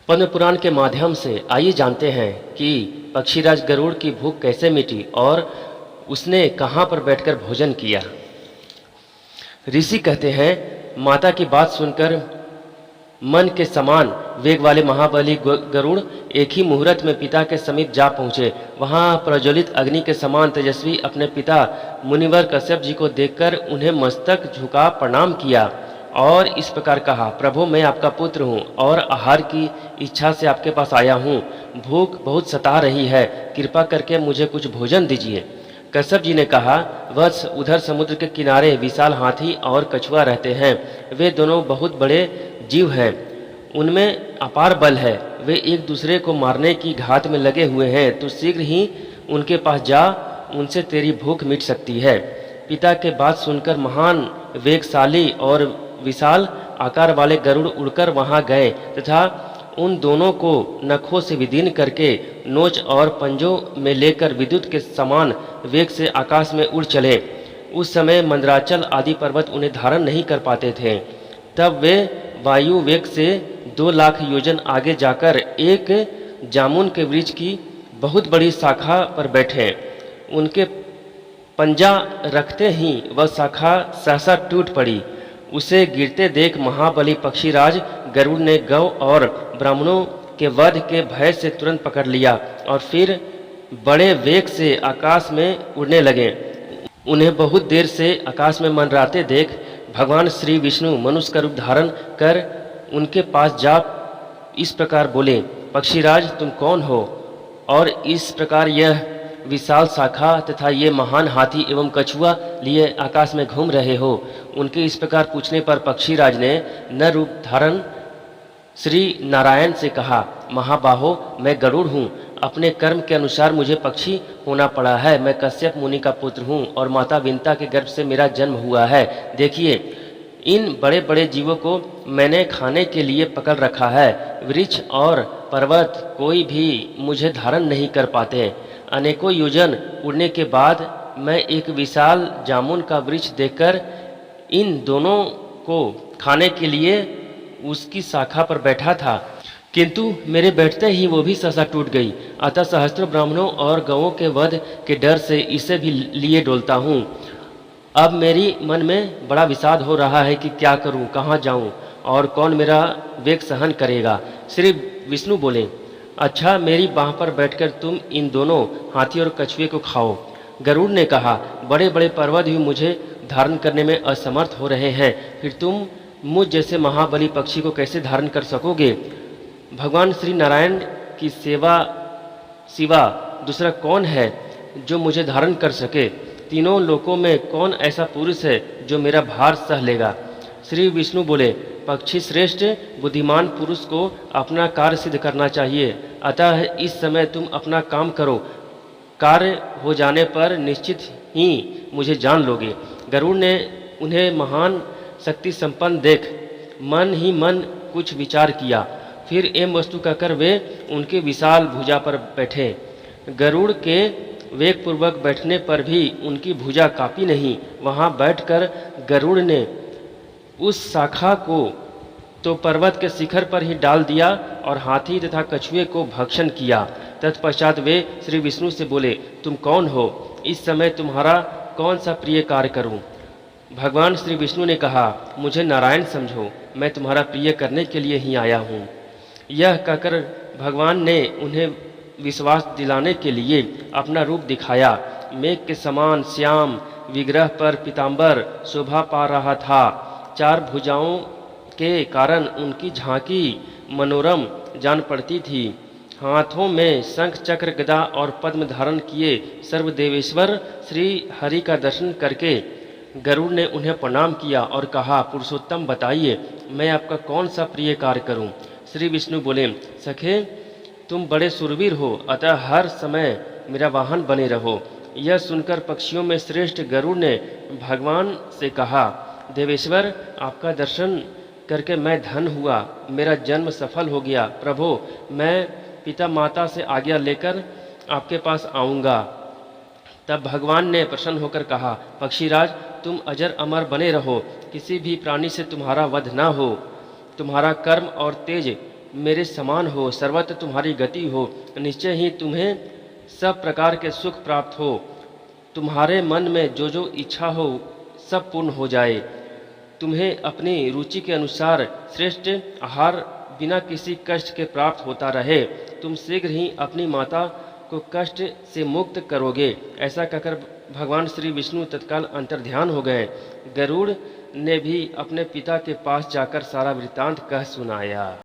पद्म पुराण के माध्यम से आइए जानते हैं कि पक्षीराज गरुड़ की भूख कैसे मिटी और उसने कहाँ पर बैठकर भोजन किया। ऋषि कहते हैं, माता की बात सुनकर मन के समान वेग वाले महाबली गरुड़ एक ही मुहूर्त में पिता के समीप जा पहुँचे। वहाँ प्रज्वलित अग्नि के समान तेजस्वी अपने पिता मुनिवर कश्यप जी को देखकर उन्हें मस्तक झुका प्रणाम किया और इस प्रकार कहा, प्रभु मैं आपका पुत्र हूँ और आहार की इच्छा से आपके पास आया हूँ। भूख बहुत सता रही है, कृपा करके मुझे कुछ भोजन दीजिए। कश्यप जी ने कहा, वत्स उधर समुद्र के किनारे विशाल हाथी और कछुआ रहते हैं। वे दोनों बहुत बड़े जीव हैं, उनमें अपार बल है, वे एक दूसरे को मारने की घात में लगे हुए हैं। तो शीघ्र ही उनके पास जा, उनसे तेरी भूख मिट सकती है। पिता के बात सुनकर महान वेगशाली और विशाल आकार वाले गरुड़ उड़कर वहां गए तथा उन दोनों को नखों से विदीर्ण करके नोच और पंजों में लेकर विद्युत के समान वेग से आकाश में उड़ चले। उस समय मंदराचल आदि पर्वत उन्हें धारण नहीं कर पाते थे। तब वे वायु वेग से 2 लाख योजन आगे जाकर एक जामुन के वृक्ष की बहुत बड़ी शाखा पर बैठे। उनके पंजा रखते ही वह शाखा सहसा टूट पड़ी। उसे गिरते देख महाबली पक्षीराज गरुड़ ने गौ और ब्राह्मणों के वध के भय से तुरंत पकड़ लिया और फिर बड़े वेग से आकाश में उड़ने लगे। उन्हें बहुत देर से आकाश में मंडराते देख भगवान श्री विष्णु मनुष्य का रूप धारण कर उनके पास जा इस प्रकार बोले, पक्षीराज तुम कौन हो और इस प्रकार यह विशाल शाखा तथा ये महान हाथी एवं कछुआ लिए आकाश में घूम रहे हो। उनके इस प्रकार पूछने पर पक्षीराज ने नर रूप धारण श्री नारायण से कहा, महाबाहो मैं गरुड़ हूँ, अपने कर्म के अनुसार मुझे पक्षी होना पड़ा है। मैं कश्यप मुनि का पुत्र हूँ और माता विंता के गर्भ से मेरा जन्म हुआ है। देखिए इन बड़े बड़े जीवों को मैंने खाने के लिए पकड़ रखा है। वृक्ष और पर्वत कोई भी मुझे धारण नहीं कर पाते। अनेकों योजन उड़ने के बाद मैं एक विशाल जामुन का वृक्ष देखकर इन दोनों को खाने के लिए उसकी शाखा पर बैठा था, किंतु मेरे बैठते ही वो भी सहसा टूट गई। अतः सहस्त्रों ब्राह्मणों और गौों के वध के डर से इसे भी लिए डोलता हूँ। अब मेरी मन में बड़ा विषाद हो रहा है कि क्या करूँ, कहाँ जाऊँ और कौन मेरा वेग सहन करेगा। श्री विष्णु बोले, अच्छा मेरी बाह पर बैठकर तुम इन दोनों हाथी और कछुए को खाओ। गरुड़ ने कहा, बड़े बड़े पर्वत भी मुझे धारण करने में असमर्थ हो रहे हैं, फिर तुम मुझ जैसे महाबली पक्षी को कैसे धारण कर सकोगे। भगवान श्री नारायण की सेवा सिवा दूसरा कौन है जो मुझे धारण कर सके। तीनों लोकों में कौन ऐसा पुरुष है जो मेरा भार सह लेगा। श्री विष्णु बोले, पक्षी श्रेष्ठ बुद्धिमान पुरुष को अपना कार्य सिद्ध करना चाहिए, अतः इस समय तुम अपना काम करो, कार्य हो जाने पर निश्चित ही मुझे जान लोगे। गरुड़ ने उन्हें महान शक्ति संपन्न देख मन ही मन कुछ विचार किया, फिर एम वस्तु कहकर वे उनके विशाल भुजा पर बैठे। गरुड़ के वेग पूर्वक बैठने पर भी उनकी भुजा कांपी नहीं। वहाँ बैठकर गरुड़ ने उस शाखा को तो पर्वत के शिखर पर ही डाल दिया और हाथी तथा कछुए को भक्षण किया। तत्पश्चात वे श्री विष्णु से बोले, तुम कौन हो, इस समय तुम्हारा कौन सा प्रिय कार्य करूं। भगवान श्री विष्णु ने कहा, मुझे नारायण समझो, मैं तुम्हारा प्रिय करने के लिए ही आया हूँ। यह कहकर भगवान ने उन्हें विश्वास दिलाने के लिए अपना रूप दिखाया। मेघ के समान श्याम विग्रह पर पीताम्बर शोभा पा रहा था। 4 भुजाओं के कारण उनकी झांकी मनोरम जान पड़ती थी। हाथों में शंख चक्र गदा और पद्म धारण किए सर्वदेवेश्वर श्री हरि का दर्शन करके गरुड़ ने उन्हें प्रणाम किया और कहा, पुरुषोत्तम बताइए मैं आपका कौन सा प्रिय कार्य करूं। श्री विष्णु बोले, सखे तुम बड़े सुरवीर हो, अतः हर समय मेरा वाहन बने रहो। यह सुनकर पक्षियों में श्रेष्ठ गरुड़ ने भगवान से कहा, देवेश्वर आपका दर्शन करके मैं धन हुआ, मेरा जन्म सफल हो गया। प्रभो मैं पिता माता से आज्ञा लेकर आपके पास आऊँगा। तब भगवान ने प्रसन्न होकर कहा, पक्षीराज तुम अजर अमर बने रहो, किसी भी प्राणी से तुम्हारा वध न हो। तुम्हारा कर्म और तेज मेरे समान हो, सर्वत्र तुम्हारी गति हो, निश्चय ही तुम्हें सब प्रकार के सुख प्राप्त हो, तुम्हारे मन में जो जो इच्छा हो सब पूर्ण हो जाए, तुम्हें अपनी रुचि के अनुसार श्रेष्ठ आहार बिना किसी कष्ट के प्राप्त होता रहे, तुम शीघ्र ही अपनी माता को कष्ट से मुक्त करोगे। ऐसा कहकर भगवान श्री विष्णु तत्काल अंतर्ध्यान हो गए। गरुड़ ने भी अपने पिता के पास जाकर सारा वृत्तांत कह सुनाया।